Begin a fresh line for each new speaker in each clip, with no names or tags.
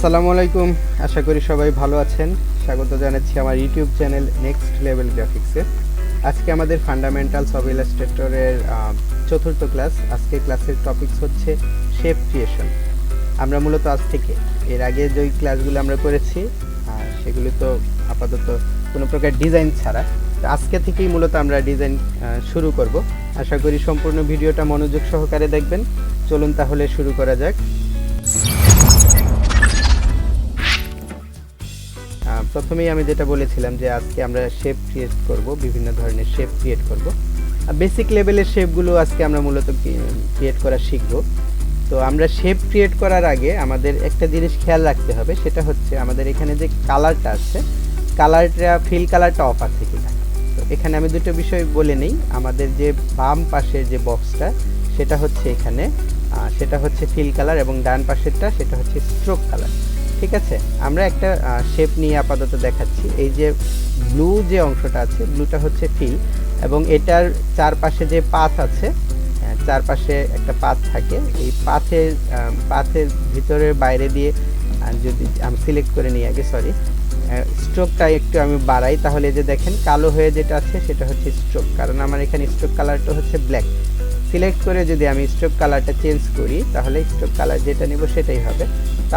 আসসালামু আলাইকুম, আশা করি সবাই ভালো আছেন। স্বাগত জানাচ্ছি আমার ইউটিউব চ্যানেল নেক্সট লেভেল গ্রাফিক্সে। আজকে আমাদের ফান্ডামেন্টালস অফ ইলাস্ট্রেটরের চতুর্থ ক্লাস। আজকে ক্লাসের টপিকস হচ্ছে শেপ ক্রিয়েশন। আমরা মূলত আজ থেকে এর আগে যেই ক্লাসগুলো আমরা করেছি সেগুলো তো আপাতত কোনো প্রকার ডিজাইন ছাড়া, তো আজকে থেকেই মূলত আমরা ডিজাইন শুরু করব। আশা করি সম্পূর্ণ ভিডিওটা মনোযোগ সহকারে দেখবেন। চলুন তাহলে শুরু করা যাক। প্রথমেই আমি যেটা বলেছিলাম যে আজকে আমরা শেপ ক্রিয়েট করব, বিভিন্ন ধরনের শেপ ক্রিয়েট করব। বেসিক লেভেলের শেপগুলো আজকে আমরা মূলত ক্রিয়েট করা শিখব। তো আমরা শেপ ক্রিয়েট করার আগে আমাদের একটা জিনিস খেয়াল রাখতে হবে, সেটা হচ্ছে আমাদের এখানে যে কালারটা আছে, কালারটা ফিল কালারটা অফ আছে কিনা। তো এখানে আমি দুটো বিষয় বলে নেই। আমাদের যে বাম পাশের যে বক্সটা সেটা হচ্ছে এখানে, সেটা হচ্ছে ফিল কালার, এবং ডান পাশেরটা সেটা হচ্ছে স্ট্রোক কালার। ঠিক আছে, আমরা একটা শেপ নিয়ে আপাতত দেখাচ্ছি। এই যে ব্লু যে অংশটা আছে, ব্লুটা হচ্ছে ফিল, এবং এটার চারপাশে যে পাথ আছে, চারপাশে একটা পাথ থাকে। এই পাথের ভিতরের বাইরে দিয়ে যদি আমি সিলেক্ট করে নিই আগে, স্ট্রোকটা একটু আমি বাড়াই, তাহলে যে দেখেন কালো হয়ে যেটা আছে সেটা হচ্ছে স্ট্রোক, কারণ আমার এখানে স্ট্রোক কালারটা হচ্ছে ব্ল্যাক। সিলেক্ট করে যদি আমি স্ট্রোক কালারটা চেঞ্জ করি, তাহলে স্ট্রোক কালার যেটা নিব সেটাই হবে।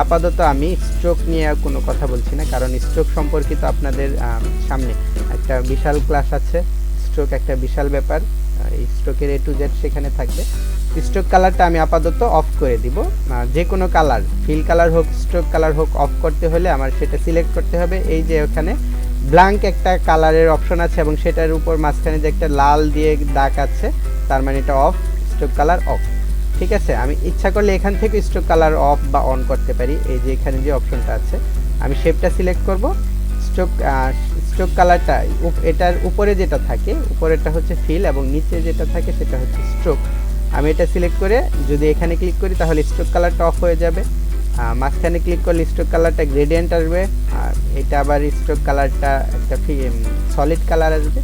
আপাতত আমি স্ট্রোক নিয়ে কোনো কথা বলছি না, কারণ স্ট্রোক সম্পর্কিত আপনাদের সামনে একটা বিশাল ক্লাস আছে। স্ট্রোক একটা বিশাল ব্যাপার, এই স্ট্রোকের A to Z সেখানে থাকবে। স্ট্রোক কালারটা আমি আপাতত অফ করে দিব। যে কোনো কালার, ফিল কালার হোক, স্ট্রোক কালার হোক, অফ করতে হলে আমার সেটা সিলেক্ট করতে হবে। এই যে ওখানে ব্ল্যাঙ্ক একটা কালারের অপশন আছে, এবং সেটার উপর মাঝখানে যে একটা লাল দিয়ে দাগ আছে, তার মানে এটা অফ, স্ট্রোক কালার অফ। ঠিক আছে, আমি ইচ্ছা করলে এখান থেকে স্ট্রোক কালার অফ বা অন করতে পারি। এই যে এখানে যে অপশনটা আছে, আমি শেপটা সিলেক্ট করব। স্ট্রোক কালারটা এটার উপরে যেটা থাকে, উপরেরটা হচ্ছে ফিল, এবং নিচে যেটা থাকে সেটা হচ্ছে স্ট্রোক। আমি এটা সিলেক্ট করে যদি এখানে ক্লিক করি, তাহলে স্ট্রোক কালারটা অফ হয়ে যাবে। মাঝখানে ক্লিক করলে স্ট্রোক কালারটা গ্রেডিয়েন্ট আসবে, আর এটা আবার স্ট্রোক কালারটা একটা সলিড কালার আসবে।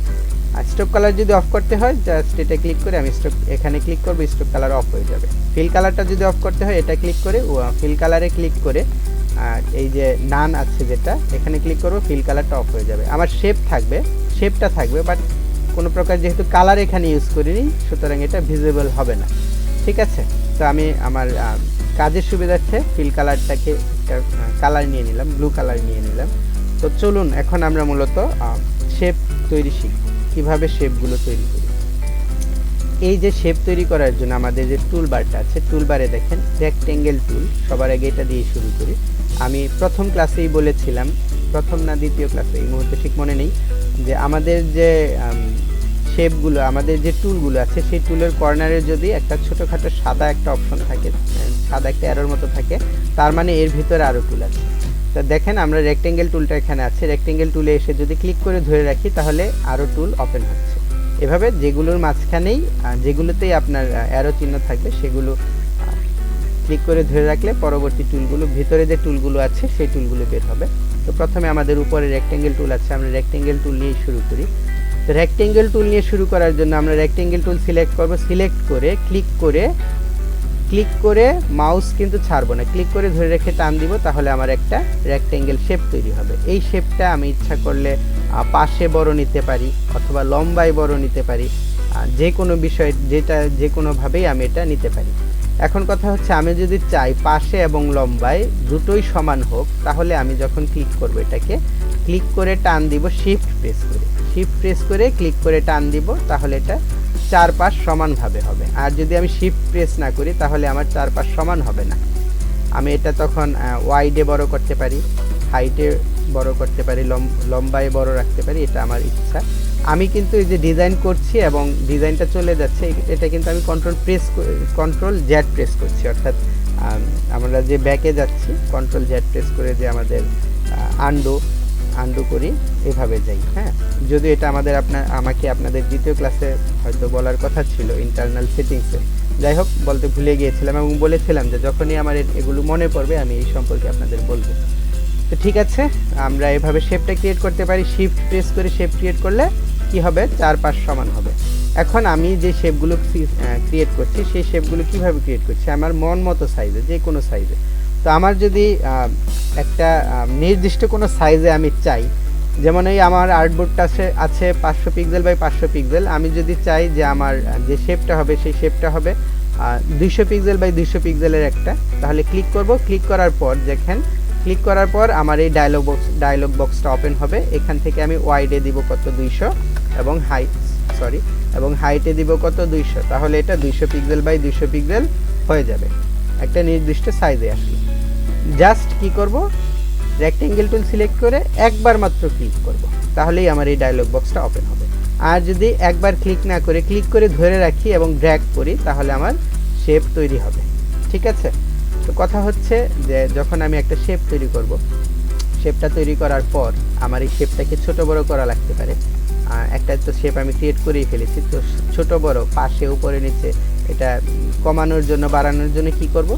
আর স্ট্রোক কালার যদি অফ করতে হয়, জাস্ট এটা ক্লিক করে আমি এখানে ক্লিক করব, স্ট্রোক কালার অফ হয়ে যাবে। ফিল কালারটা যদি অফ করতে হয়, এটা ক্লিক করে ফিল কালারে ক্লিক করে এই যে নান আছে যেটা, এখানে ক্লিক করব, ফিল কালারটা অফ হয়ে যাবে। আমার শেপটা থাকবে, বাট কোনো প্রকার যেহেতু কালার এখানে ইউজ করিনি, সুতরাং এটা ভিজিবল হবে না। ঠিক আছে, তো আমি আমার কাজের সুবিধার্থে ফিল কালারটাকে একটা কালার নিয়ে নিলাম, ব্লু কালার নিয়ে নিলাম। তো চলুন এখন আমরা মূলত শেপ তৈরি শিখব, কীভাবে শেপগুলো তৈরি করি। এই যে শেপ তৈরি করার জন্য আমাদের যে টুলবারটা আছে, টুলবারে দেখেন রেক্টেঙ্গেল টুল। সবার আগে এটা দিয়ে শুরু করি। আমি প্রথম ক্লাসেই বলেছিলাম, প্রথম না দ্বিতীয় ক্লাসে, এই মুহূর্তে ঠিক মনে নেই, যে আমাদের যে শেপগুলো, আমাদের যে টুলগুলো আছে, সেই টুলের কর্নারে যদি একটা ছোটোখাটো সাদা একটা অপশন থাকে, সাদা একটা অ্যারোর মতো থাকে, তার মানে এর ভিতরে আরও টুল আছে। তা দেখেন আমরা রেক্টেঙ্গেল টুলটা এখানে আছে, রেক্টেঙ্গেল টুলে এসে যদি ক্লিক করে ধরে রাখি, তাহলে আরও টুল ওপেন হচ্ছে। এভাবে যেগুলোর মাঝখানেই, যেগুলোতেই আপনার অ্যারো চিহ্ন থাকবে, সেগুলো ক্লিক করে ধরে রাখলে পরবর্তী টুলগুলো, ভিতরে যে টুলগুলো আছে সেই টুলগুলো বের হবে। তো প্রথমে আমাদের উপরে রেক্টেঙ্গেল টুল আছে, আমরা রেক্টেঙ্গেল টুল নিয়ে শুরু করি। তো রেক্টেঙ্গেল টুল নিয়ে শুরু করার জন্য আমরা রেক্টেঙ্গেল টুল সিলেক্ট করব। সিলেক্ট করে ক্লিক করে মাউস কিন্তু ছাড়বো না, ক্লিক করে ধরে রেখে টান দিব, তাহলে আমার একটা রেক্টেঙ্গেল শেপ তৈরি হবে। এই শেপটা আমি ইচ্ছা করলে পাশে বড় নিতে পারি, অথবা লম্বায় বড় নিতে পারি, যে কোনো বিষয় যে কোনোভাবেই আমি এটা নিতে পারি। এখন কথা হচ্ছে, আমি যদি চাই পাশে এবং লম্বায় দুটোই সমান হোক, তাহলে আমি যখন ক্লিক করব, এটাকে ক্লিক করে টান দিব, শিফট প্রেস করে ক্লিক করে টান দিব, তাহলে এটা চারপাশ সমানভাবে হবে। আর যদি আমি শিফট প্রেস না করি, তাহলে আমার চারপাশ সমান হবে না। আমি এটা তখন ওয়াইডে বড় করতে পারি, হাইটে বড় করতে পারি, লম্বায় বড় রাখতে পারি, এটা আমার ইচ্ছা। আমি কিন্তু এই যে ডিজাইন করছি এবং ডিজাইনটা চলে যাচ্ছে, এটা কিন্তু আমি কন্ট্রোল জেড প্রেস করছি, অর্থাৎ আমরা যে ব্যাকে যাচ্ছি, কন্ট্রোল জেড প্রেস করে যে আমাদের আন্ডু করি, এভাবে যাই। হ্যাঁ, যদি এটা আমাকে আপনাদের দ্বিতীয় ক্লাসে হয়তো বলার কথা ছিল, ইন্টারনাল সেটিংসে, যাই হোক বলতে ভুলে গিয়েছিলাম, এবং বলেছিলাম যে যখনই আমার এগুলো মনে পড়বে আমি এই সম্পর্কে আপনাদের বলবো। তো ঠিক আছে, আমরা এভাবে শেপটা ক্রিয়েট করতে পারি। শিফট প্রেস করে শেপ ক্রিয়েট করলে কি হবে, চারপাশ সমান হবে। এখন আমি যে শেপগুলো ক্রিয়েট করছি, সেই শেপগুলো কিভাবে ক্রিয়েট করছি, আমার মন মতো সাইজে, যে কোনো সাইজে। তো আমার যদি একটা নির্দিষ্ট কোনো সাইজে আমি চাই, যেমন এই আমার আর্টবোর্ডটা আছে 500 পিক্সেল বাই 500 পিক্সেল, আমি যদি চাই যে আমার যে শেপটা হবে সেই শেপটা হবে 200 পিক্সেল বাই 200 পিক্সেলের একটা, তাহলে ক্লিক করব। ক্লিক করার পর দেখেন, ক্লিক করার পর আমার এই ডায়লগ বক্সটা ওপেন হবে। এখান থেকে আমি ওয়াইডে দিব কত 200 এবং হাইটে দিব কত 200, তাহলে এটা 200 পিক্সেল বাই 200 পিক্সেল হয়ে যাবে একটা নির্দিষ্ট সাইজে আসলে। জাস্ট কি করব, রেক্টেঙ্গেল টুল সিলেক্ট করে একবার মাত্র ক্লিক করব, তাহলেই আমার এই ডায়লগ বক্সটা ওপেন হবে। আর যদি একবার ক্লিক না করে ক্লিক করে ধরে রাখি এবং ড্র্যাগ করি, তাহলে আমার শেপ তৈরি হবে। ঠিক আছে, তো কথা হচ্ছে যে যখন আমি একটা শেপ তৈরি করব, শেপটা তৈরি করার পর আমার এই শেপটাকে ছোট বড় করা লাগতে পারে। একটা তো শেপ আমি ক্রিয়েট করেই ফেলেছি, তো ছোট বড় পাশে উপরে নিচে এটা কমানোর জন্য বাড়ানোর জন্য কি করব,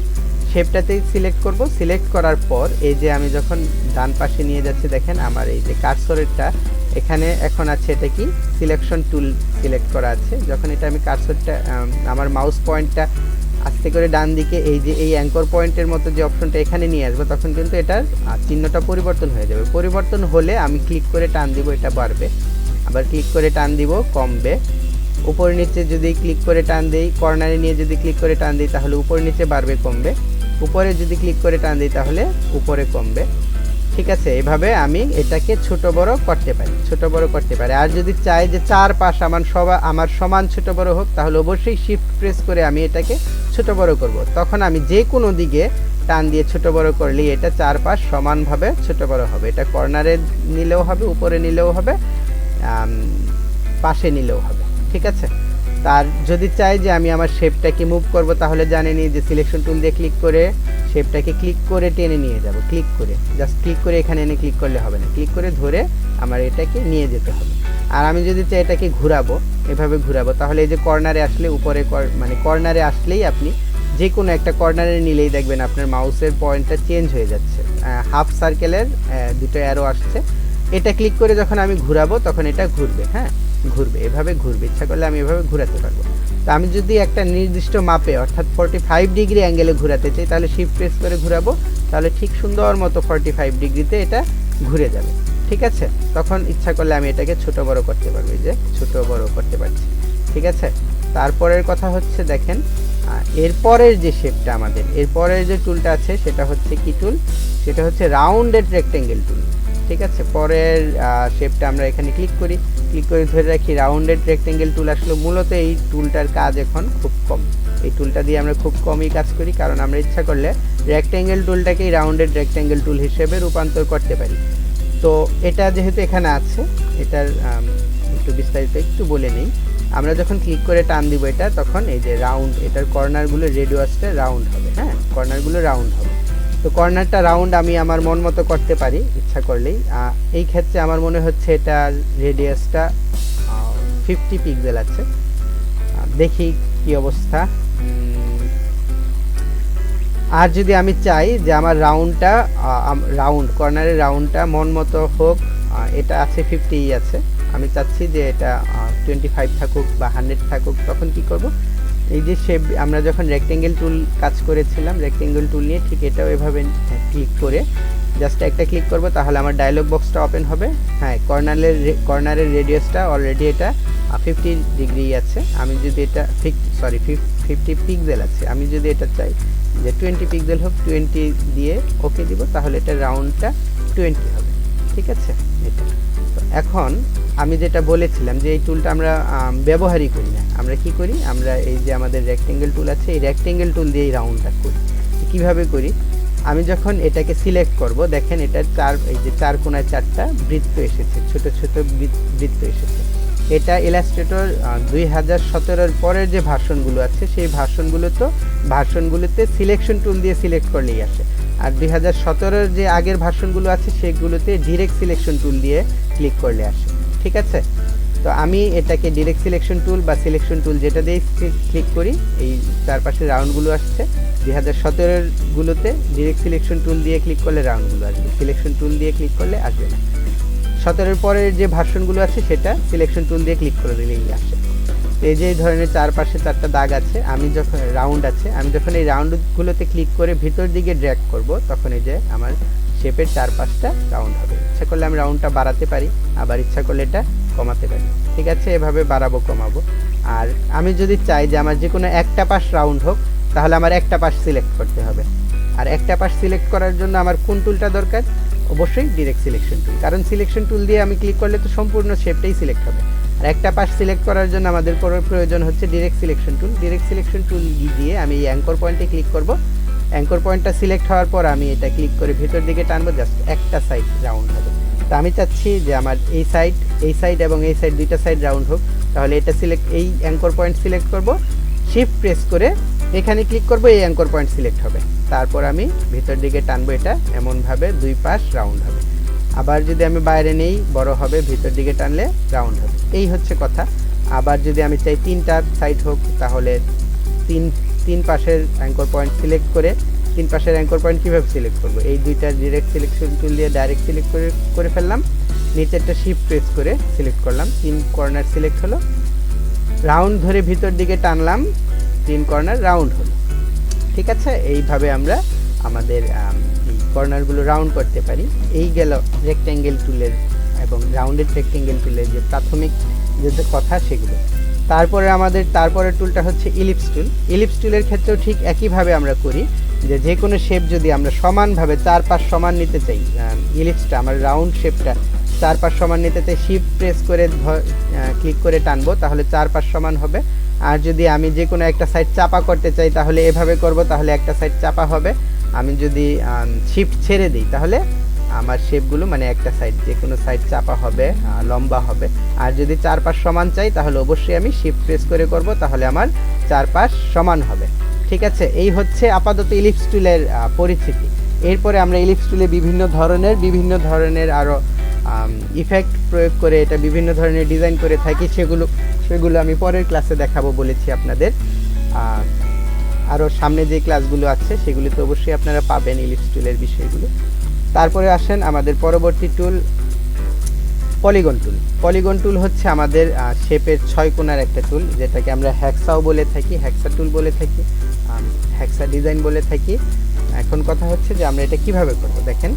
শেপটাতেই সিলেক্ট করব। সিলেক্ট করার পর এই যে আমি যখন ডান পাশে নিয়ে যাচ্ছি, দেখেন আমার এই যে কার্সরেরটা এখানে এখন আছে, এটা কি সিলেকশন টুল সিলেক্ট করা আছে। যখন এটা আমি কার্সরটা আমার মাউস পয়েন্টটা আস্তে করে ডান দিকে এই যে এই অ্যাঙ্কর পয়েন্টের মতো যে অপশনটা এখানে নিয়ে আসবো, তখন কিন্তু এটার চিহ্নটা পরিবর্তন হয়ে যাবে। পরিবর্তন হলে আমি ক্লিক করে টান দিব, এটা বাড়বে। আবার ক্লিক করে টান দিব, কমবে। উপর নিচে যদি ক্লিক করে টান দিই, কর্নারে নিয়ে যদি ক্লিক করে টান দিই, তাহলে উপর নিচে বাড়বে, কমবে। উপরে যদি ক্লিক করে টান দিই, তাহলে উপরে কমবে। ঠিক আছে, এভাবে আমি এটাকে ছোট বড় করতে পারি। আর যদি চাই যে চারপাশ আমার সমান ছোট বড় হোক, তাহলে অবশ্যই শিফট প্রেস করে আমি এটাকে ছোট বড় করব। তখন আমি যে কোনো দিকে টান দিয়ে ছোট বড় করলেই এটা চারপাশ সমানভাবে ছোট বড় হবে। এটা কর্নারে নিলেও হবে, উপরে নিলেও হবে, পাশে নিলেও হবে। ঠিক আছে, তার যদি চাই যে আমি আমার শেপটাকে মুভ করব, তাহলে জানেনই যে সিলেকশন টুল দিয়ে ক্লিক করে শেপটাকে ক্লিক করে টেনে নিয়ে যাব। ক্লিক করে জাস্ট ক্লিক করে এখানে এনে ক্লিক করলে হবে না, ক্লিক করে ধরে আমার এটাকে নিয়ে যেতে হবে। আর আমি যদি চাই এটাকে ঘোরাবো, এভাবে ঘোরাবো, তাহলে এই যে কর্নারে আসলে উপরে মানে কর্নারে আসলেই আপনি যে কোনো একটা কর্নারে নিলেই দেখবেন আপনার মাউসের পয়েন্টটা চেঞ্জ হয়ে যাচ্ছে। হাফ সার্কেলের দুটো অ্যারো আসছে, এটা ক্লিক করে যখন আমি ঘোরাবো তখন এটা ঘুরবে। হ্যাঁ, ঘুরবে, এভাবে ঘুরবে। ইচ্ছা করলে আমি এভাবে ঘোরাতে পারবো। তো আমি যদি একটা নির্দিষ্ট মাপে অর্থাৎ 45 ডিগ্রি অ্যাঙ্গেলে ঘোরাতে চাই, তাহলে শিফট প্রেস করে ঘোরাবো, তাহলে ঠিক সুন্দর মতো 45 ডিগ্রিতে এটা ঘুরে যাবে। ঠিক আছে, তখন ইচ্ছা করলে আমি এটাকে ছোট বড় করতে পারবো, এই যে ছোট বড় করতে পারছি। ঠিক আছে, তারপরের কথা হচ্ছে দেখেন, এরপরের যে শেপটা আমাদের এরপরের যে টুলটা আছে সেটা হচ্ছে কি টুল, সেটা হচ্ছে রাউন্ডেড রেক্টেঙ্গেল টুল। ঠিক আছে, পরের শেপটা আমরা এখানে ক্লিক করি, ক্লিক করে ধরে রাখি, রাউন্ডেড রেক্টেঙ্গেল টুল আসলো। মূলত এই টুলটার কাজ এখন খুব কম, এই টুলটা দিয়ে আমরা খুব কমই কাজ করি, কারণ আমরা ইচ্ছা করলে রেক্টেঙ্গেল টুলটাকেই রাউন্ডেড রেক্টেঙ্গেল টুল হিসেবে রূপান্তর করতে পারি। তো এটা যেহেতু এখানে আছে, এটার একটু বিস্তারিত একটু বলে নিই। আমরা যখন ক্লিক করে টান দিব এটা, তখন এই যে রাউন্ড, এটার কর্নারগুলো রেডিয়াসটা রাউন্ড হবে। হ্যাঁ, কর্নারগুলো রাউন্ড হবে। তো কর্নারটা রাউন্ড আমি আমার মন মতো করতে পারি ইচ্ছা করলেই। এই ক্ষেত্রে আমার মনে হচ্ছে এটার রেডিয়াসটা 50 পিক্সেল আছে। দেখি কি অবস্থা। আর যদি আমি চাই যে আমার কর্নারের রাউন্ডটা মন মতো হোক, এটা আছে 50 আছে, আমি চাচ্ছি যে এটা 25 থাকুক বা 100 থাকুক, তখন কি করব, এই যে শেপ আমরা যখন রেক্টেঙ্গেল টুল কাজ করেছিলাম, রেক্টেঙ্গেল টুল নিয়ে ঠিক এটাও এভাবে ক্লিক করে জাস্ট একটা ক্লিক করব, তাহলে আমার ডায়লগ বক্সটা ওপেন হবে। হ্যাঁ, কর্নারের রেডিয়াসটা অলরেডি এটা 50 ডিগ্রি আছে। আমি যদি এটা 50 পিক্সেল আছে, আমি যদি এটা চাই যে 20 পিক্সেল হোক, 20 দিয়ে ওকে দিব, তাহলে এটা রাউন্ডটা 20 হবে। ঠিক আছে, এটা তো এখন আমি যেটা বলেছিলাম যে এই টুলটা আমরা ব্যবহারই করি না, আমরা কি করি, আমরা এই যে আমাদের রেক্টেঙ্গেল টুল আছে, এই রেক্টেঙ্গেল টুল দিয়ে এই রাউন্ডটা করি। কিভাবে করি, আমি যখন এটাকে সিলেক্ট করব, দেখেন এটার এই যে চার কোণায় 4টা বৃত্ত এসেছে, ছোট ছোট বৃত্ত এসেছে। এটা ইলাস্ট্রেটর 2017-এর পরের যে ভার্সনগুলো আছে, সেই ভার্সনগুলোতে সিলেকশন টুল দিয়ে সিলেক্ট করলেই আসে। আর 2017-এর যে আগের ভার্সনগুলো আছে সেগুলোতে ডিরেক্ট সিলেকশন টুল দিয়ে ক্লিক করলে আসে। ঠিক আছে, তো আমি এটাকে ডিরেক্ট সিলেকশন টুল বা সিলেকশন টুল যেটা দিয়ে ক্লিক করি, এই চারপাশে রাউন্ডগুলো আসছে। 2017-এর গুলোতে ডিরেক্ট সিলেকশন টুল দিয়ে ক্লিক করলে রাউন্ডগুলো আসবে, সিলেকশন টুল দিয়ে ক্লিক করলে আসবে না। 17-এর পরের যে ভার্সনগুলো আছে সেটা সিলেকশন টুল দিয়ে ক্লিক করে দিলেই আসে। এই যে এই ধরনের চারপাশে 4টা দাগ আছে, আমি যখন রাউন্ড আছে, আমি যখন এই রাউন্ডগুলোতে ক্লিক করে ভিতর দিকে ড্র্যাগ করব, তখন এই যে আমার শেপের 4-5টা রাউন্ড হবে। ইচ্ছা করলে আমি রাউন্ডটা বাড়াতে পারি, আবার ইচ্ছা করলে এটা কমাতে পারি। ঠিক আছে, এভাবে বাড়াবো কমাবো। আর আমি যদি চাই যে আমার যে কোনো একটা পাশ রাউন্ড হোক, তাহলে আমার একটা পাশ সিলেক্ট করতে হবে। আর একটা পাশ সিলেক্ট করার জন্য আমার কোন টুলটা দরকার? অবশ্যই ডিরেক্ট সিলেকশন টুল, কারণ সিলেকশন টুল দিয়ে আমি ক্লিক করলে তো সম্পূর্ণ শেপটাই সিলেক্ট হবে। আর একটা পাশ সিলেক্ট করার জন্য আমাদের প্রয়োজন হচ্ছে direct selection tool. Direct selection tool দিয়ে আমি এই অ্যাঙ্কর পয়েন্টে ক্লিক করব। অ্যাঙ্কর পয়েন্টটা সিলেক্ট হওয়ার পর আমি এটা ক্লিক করে ভিতর দিকে টানবো, জাস্ট একটা সাইড রাউন্ড হবে। তো আমি চাচ্ছি যে আমার এই সাইড এবং এই সাইড, দুইটা সাইড রাউন্ড হোক। তাহলে এটা এই অ্যাঙ্কর পয়েন্ট সিলেক্ট করব, শিফট প্রেস করে এখানে ক্লিক করব, এই অ্যাঙ্কর পয়েন্ট সিলেক্ট হবে। তারপর আমি ভিতর দিকে টানবো, এটা এমনভাবে দুই পাশ রাউন্ড হবে। আবার যদি আমি বাইরে নেই, বড় হবে, ভিতর দিকে টানলে রাউন্ড হবে। এই হচ্ছে কথা। আবার যদি আমি চাই 3টা সাইড হোক, তাহলে তিন পাশের অ্যাঙ্কর পয়েন্ট সিলেক্ট করে, 3 পাশের অ্যাঙ্কর পয়েন্ট কীভাবে সিলেক্ট করব? এই দুইটা ডিরেক্ট সিলেকশন টুল দিয়ে ডাইরেক্ট সিলেক্ট করে ফেললাম, নিচেরটা শিফট প্রেস করে সিলেক্ট করলাম, 3 কর্নার সিলেক্ট হলো, রাউন্ড ধরে ভিতর দিকে টানলাম, 3 কর্নার রাউন্ড হলো। ঠিক আছে, এইভাবে আমরা আমাদের এই কর্নারগুলো রাউন্ড করতে পারি। এই গেল রেক্ট্যাঙ্গেল টুলের এবং রাউন্ডেড রেক্ট্যাঙ্গেল টুলের যে প্রাথমিক যে কথা সেগুলো। তারপরে আমাদের তারপরের টুলটা হচ্ছে ইলিপস টুল। ইলিপস টুলের ক্ষেত্রেও ঠিক একইভাবে আমরা করি, যে কোনো শেপ যদি আমরা সমানভাবে 4 পাশ সমান নিতে চাই, ইলিপসটা আমার রাউন্ড শেপটা 4 পাশ সমান নিতে চাই, শিফট প্রেস করে ক্লিক করে টানবো, তাহলে 4 পাশ সমান হবে। আর যদি আমি যে কোনো একটা সাইড চাপা করতে চাই, তাহলে এভাবে করব, তাহলে একটা সাইড চাপা হবে। আমি যদি শিফট ছেড়ে দিই, তাহলে আমার শেপগুলো মানে একটা সাইড, যে কোনো সাইড চাপা হবে, লম্বা হবে। আর যদি 4 পাশ সমান চাই, তাহলে অবশ্যই আমি শিফট প্রেস করে করব, তাহলে আমার 4 পাশ সমান হবে। ঠিক আছে, এই হচ্ছে আপাতত ইলিপস টুলের পরিচিতি। এরপরে আমরা ইলিপস টুলে বিভিন্ন ধরনের আরও ইফেক্ট প্রয়োগ করে এটা বিভিন্ন ধরনের ডিজাইন করে থাকি, সেগুলো আমি পরের ক্লাসে দেখাবো বলেছি আপনাদের। আরও সামনে যে ক্লাসগুলো আছে সেগুলিতে অবশ্যই আপনারা পাবেন ইলিপস টুলের বিষয়গুলো। তারপরে আসেন আমাদের পরবর্তী টুল, পলিগন টুল। পলিগন টুল হচ্ছে আমাদের শেপের 6 কোণার একটা টুল, যেটাকে আমরা হ্যাক্সাও বলে থাকি, হ্যাক্সা টুল বলে থাকি, হ্যাক্সা ডিজাইন বলে থাকি। এখন কথা হচ্ছে যে আমরা এটা কিভাবে করব। দেখেন,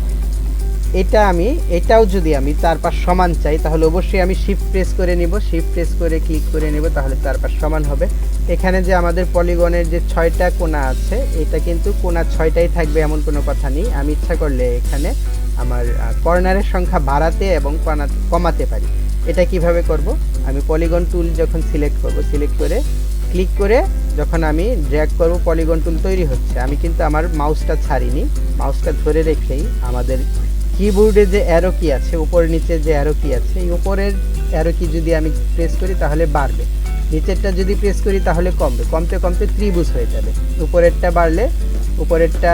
এটাও যদি আমি 4 পাশ সমান চাই, তাহলে অবশ্যই আমি শিফট প্রেস করে নিব, শিফট প্রেস করে ক্লিক করে নেব, তাহলে 4 পাশ সমান হবে। এখানে যে আমাদের পলিগনের যে 6টা কোণা আছে, এটা কিন্তু কোণা 6টাই থাকবে এমন কোনো কথা নেই। আমি ইচ্ছা করলে এখানে আমার কর্নারের সংখ্যা বাড়াতে এবং কমাতে পারি। এটা কিভাবে করব? আমি পলিগন টুল যখন সিলেক্ট করব, সিলেক্ট করে ক্লিক করে যখন আমি ড্র্যাগ করব, পলিগন টুল তৈরি হচ্ছে। আমি কিন্তু আমার মাউসটা ছাড়িনি, মাউসটা ধরে রেখেই আমাদের কিবোর্ডে যে অ্যারো কি আছে, উপর নিচে যে অ্যারো কি আছে, এই উপরের অ্যারো কি যদি আমি প্রেস করি তাহলে বাড়বে, নিচেরটা যদি প্রেস করি তাহলে কমবে, কমতে কমতে ত্রিভুজ হয়ে যাবে। উপরেরটা বাড়লে, উপরেরটা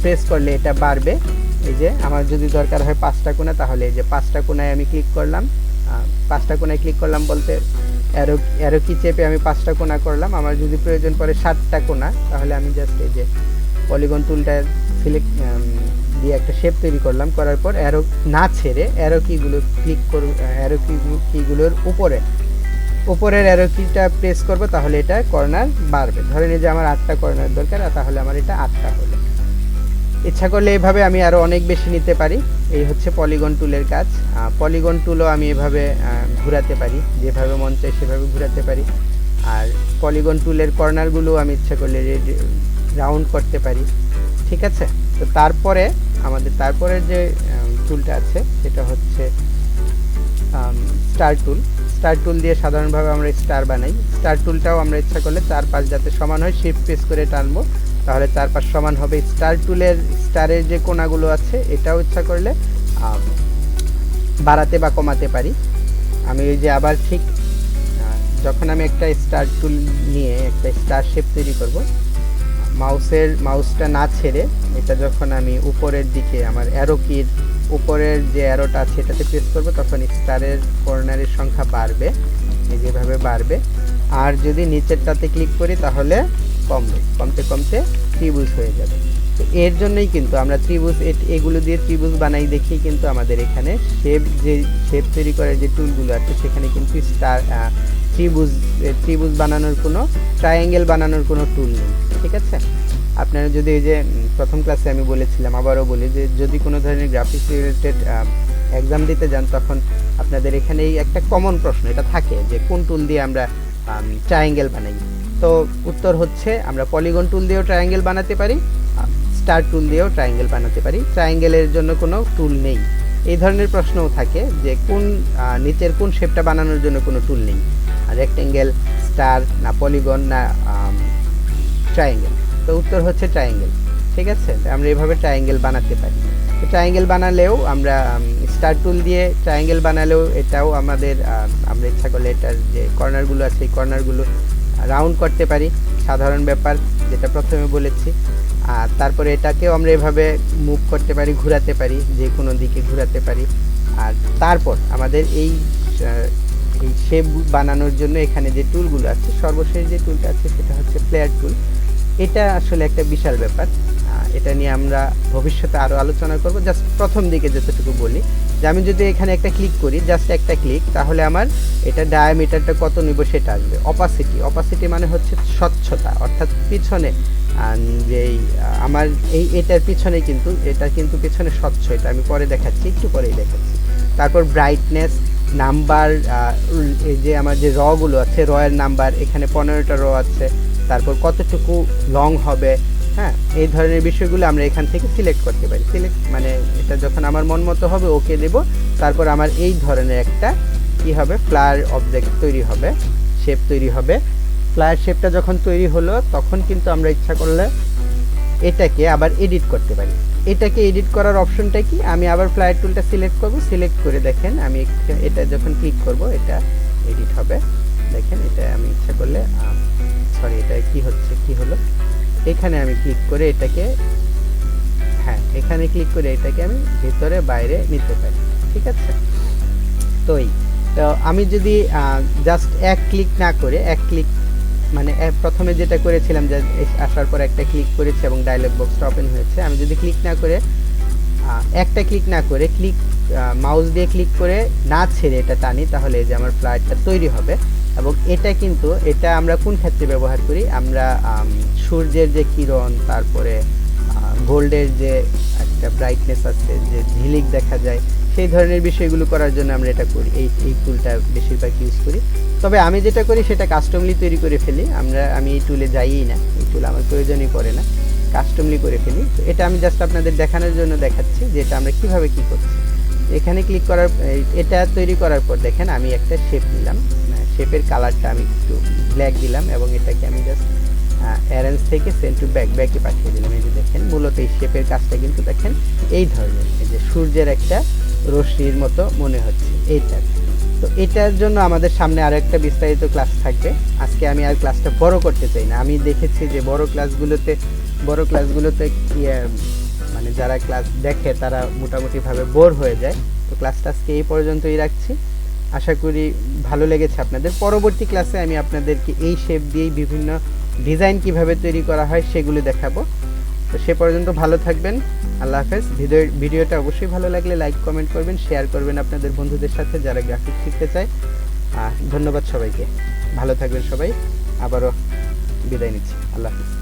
প্রেস করলে এটা বাড়বে। এই যে আমার যদি দরকার হয় 5টা কোণা, তাহলে এই যে 5টা কোণায় আমি ক্লিক করলাম, 5টা কোণায় ক্লিক করলাম বলতে অ্যারো কি চেপে আমি 5টা কোণা করলাম। আমার যদি প্রয়োজন পড়ে 7টা কোণা, তাহলে আমি জাস্ট এই যে পলিগন টুলটা সিলেক্ট দিয়ে একটা শেপ তৈরি করলাম, করার পর অ্যারো না ছেড়ে অ্যারো কিগুলো ক্লিক করব, অ্যারো কিগুলোর উপরের অ্যারো কিটা প্রেস করব, তাহলে এটা কর্নার বাড়বে। ধরে নিই যে আমার 8টা কর্নার দরকার, তাহলে আমার এটা 8টা হলো। ইচ্ছা করলে এভাবে আমি আরও অনেক বেশি নিতে পারি। এই হচ্ছে পলিগন টুলের কাজ। পলিগন টুলও আমি এভাবে ঘোরাতে পারি, যেভাবে মন চাই সেভাবে ঘোরাতে পারি। আর পলিগন টুলের কর্নারগুলো আমি ইচ্ছা করলে রাউন্ড করতে পারি। ঠিক আছে, তো তারপরে আমাদের তারপরের যে টুলটা আছে সেটা হচ্ছে স্টার টুল। স্টার টুল দিয়ে সাধারণভাবে আমরা স্টার বানাই। স্টার টুলটাও আমরা ইচ্ছা করলে 4 পাশ যাতে সমান হয়, শিফট প্রেস করে টানবো, তাহলে 4 পাশ সমান হবে। স্টারের যে কোণাগুলো আছে, এটাও ইচ্ছা করলে বাড়াতে বা কমাতে পারি। আমি ওই যে আবার ঠিক যখন আমি একটা স্টার টুল নিয়ে একটা স্টার শেপ তৈরি করব, মাউসটা না ছেড়ে এটা যখন আমি উপরের দিকে আমার অ্যারো কির উপরের যে অ্যারোটা আছে এটাতে প্রেস করব, তখন স্টারের কর্নারের সংখ্যা বাড়বে, এই যেভাবে বাড়বে। আর যদি নিচেরটাতে ক্লিক করি তাহলে কমবে, কমতে কমতে ত্রিভুজ হয়ে যাবে। তো এর জন্যই কিন্তু আমরা ত্রিভুজ এগুলো দিয়ে ত্রিভুজ বানাই দেখি, কিন্তু আমাদের এখানে শেপ তৈরি করার যে টুলগুলো আছে সেখানে কিন্তু ত্রিভুজ বানানোর কোনো, ট্রায়াঙ্গেল বানানোর কোনো টুল নেই। ঠিক আছে, আপনারা যদি এই যে প্রথম ক্লাসে আমি বলেছিলাম, আবারও বলি, যে যদি কোনো ধরনের গ্রাফিক্স রিলেটেড এক্সাম দিতে যান তখন আপনাদের এখানে এই একটা কমন প্রশ্ন এটা থাকে যে কোন টুল দিয়ে আমরা ট্রায়াঙ্গেল বানাই। তো উত্তর হচ্ছে আমরা পলিগন টুল দিয়েও ট্রায়াঙ্গেল বানাতে পারি, স্টার টুল দিয়েও ট্রায়াঙ্গেল বানাতে পারি, ট্রায়াঙ্গেলের জন্য কোনো টুল নেই। এই ধরনের প্রশ্নও থাকে যে কোন নিচের কোন শেপটা বানানোর জন্য কোনো টুল নেই, রেক্টেঙ্গেল, স্টার, না পলিগন, না ট্রায়াঙ্গেল। তো উত্তর হচ্ছে ট্রায়াঙ্গেল। ঠিক আছে, আমরা এভাবে ট্রায়াঙ্গেল বানাতে পারি। তো ট্রায়াঙ্গেল বানালেও আমরা স্টার টুল দিয়ে ট্রায়াঙ্গেল বানালেও এটাও আমাদের আমরা ইচ্ছা করলে এটার যে কর্নারগুলো আছে এই কর্নারগুলো রাউন্ড করতে পারি, সাধারণ ব্যাপার যেটা প্রথমে বলেছি। আর তারপরে এটাকেও আমরা এভাবে মুভ করতে পারি, ঘোরাতে পারি, যে কোনো দিকে ঘোরাতে পারি। আর তারপর আমাদের এই শেপ বানানোর জন্য এখানে যে টুলগুলো আছে, সর্বশেষ যে টুলটা আছে সেটা হচ্ছে প্লেয়ার টুল। এটা আসলে একটা বিশাল ব্যাপার, এটা নিয়ে আমরা ভবিষ্যতে আরও আলোচনা করব। জাস্ট প্রথম দিকে যতটুকু বলি যে আমি যদি এখানে একটা ক্লিক করি, জাস্ট একটা ক্লিক, তাহলে আমার এটা ডায়ামিটারটা কত নিব সেটা আসবে। অপাসিটি মানে হচ্ছে স্বচ্ছতা, অর্থাৎ পিছনে যেই আমার এটার পিছনে কিন্তু এটা কিন্তু পিছনে স্বচ্ছ, এটা আমি পরে দেখাচ্ছি, একটু পরেই দেখাচ্ছি। তারপর ব্রাইটনেস, নাম্বার, এই যে আমার যে রগুলো আছে, রয়ের নাম্বার, এখানে 15টা র আছে, তারপর কতটুকু লং হবে, হ্যাঁ, এই ধরনের বিষয়গুলো আমরা এখান থেকে সিলেক্ট করতে পারি। সিলেক্ট মানে এটা যখন আমার মন মতো হবে ওকে দেব, তারপর আমার এই ধরনের একটা কি হবে, ফ্লায়ার অবজেক্ট তৈরি হবে, শেপ তৈরি হবে। ফ্লায়ার শেপটা যখন তৈরি হলো তখন কিন্তু আমরা ইচ্ছা করলে এটাকে আবার এডিট করতে পারি। এটাকে এডিট করার অপশনটা কি, আমি আবার ফ্লায়ার টুলটা সিলেক্ট করব, সিলেক্ট করে দেখেন আমি এটা যখন ক্লিক করব এটা এডিট হবে। দেখেন এটা আমি ইচ্ছা করলে সরি এটা কি হলো, এখানে আমি ক্লিক করে এটাকে, হ্যাঁ এখানে ক্লিক করে এটাকে আমি ভিতরে বাইরে নিতে পারি। ঠিক আছে, তো আমি যদি জাস্ট এক ক্লিক না করে, এক ক্লিক মানে প্রথমে যেটা করেছিলাম যে আসার পর একটা ক্লিক করেছি এবং ডায়লগ বক্সটা ওপেন হয়েছে, আমি যদি ক্লিক না করে একটা ক্লিক না করে মাউস দিয়ে ক্লিক করে না ছেড়ে এটা টানি, তাহলে এই যে আমার ফ্লায়ারটা তৈরি হবে। এবং এটা আমরা কোন ক্ষেত্রে ব্যবহার করি, আমরা সূর্যের যে কিরণ, তারপরে গোল্ডের যে একটা ব্রাইটনেস আছে, যে ঝিলিক দেখা যায়, সেই ধরনের বিষয়গুলো করার জন্য আমরা এটা করি, এই টুলটা বেশিরভাগ ইউজ করি। তবে আমি যেটা করি সেটা কাস্টমলি তৈরি করে ফেলি, আমি এই টুলে যাইই না, এই টুল আমার প্রয়োজনই পড়ে না, কাস্টমলি করে ফেলি। তো এটা আমি জাস্ট আপনাদের দেখানোর জন্য দেখাচ্ছি যে এটা আমরা কিভাবে কি করছি। এখানে ক্লিক করার, এটা তৈরি করার পর দেখেন আমি একটা শেপ নিলাম, শেপের কালারটা আমি একটু ব্ল্যাক দিলাম এবং এটাকে আমি জাস্ট অ্যারেঞ্জ থেকে সেন্ড টু ব্যাকে পাঠিয়ে দিলাম। এই যে দেখেন মূলত এই শেপের কাজটা কিন্তু দেখেন এই ধরনের, এই যে সূর্যের একটা রশ্মির মতো মনে হচ্ছে এইটা। তো এটার জন্য আমাদের সামনে আরও একটা বিস্তারিত ক্লাস থাকবে। আজকে আমি আর ক্লাসটা বড় করতে চাই না, আমি দেখেছি যে বড় ক্লাসগুলোতে মানে যারা ক্লাস দেখে তারা মোটামুটিভাবে বোর হয়ে যায়। তো ক্লাসটা আজকে এই পর্যন্তই রাখছি, আশা করি ভালো লেগেছে আপনাদের। পরবর্তী ক্লাসে আমি আপনাদেরকে এই শেপ দিয়েই বিভিন্ন ডিজাইন কিভাবে তৈরি করা হয় সেগুলো দেখাবো। তো সে পর্যন্ত ভালো থাকবেন, আল্লাহ হাফেজ। ভিডিওটা অবশ্যই ভালো লাগলে লাইক কমেন্ট করবেন, শেয়ার করবেন আপনাদের বন্ধুদের সাথে যারা গ্রাফিক্স শিখতে চায়। ধন্যবাদ সবাইকে, ভালো থাকবেন সবাই, আবারও বিদায় নিচ্ছি, আল্লাহ হাফেজ।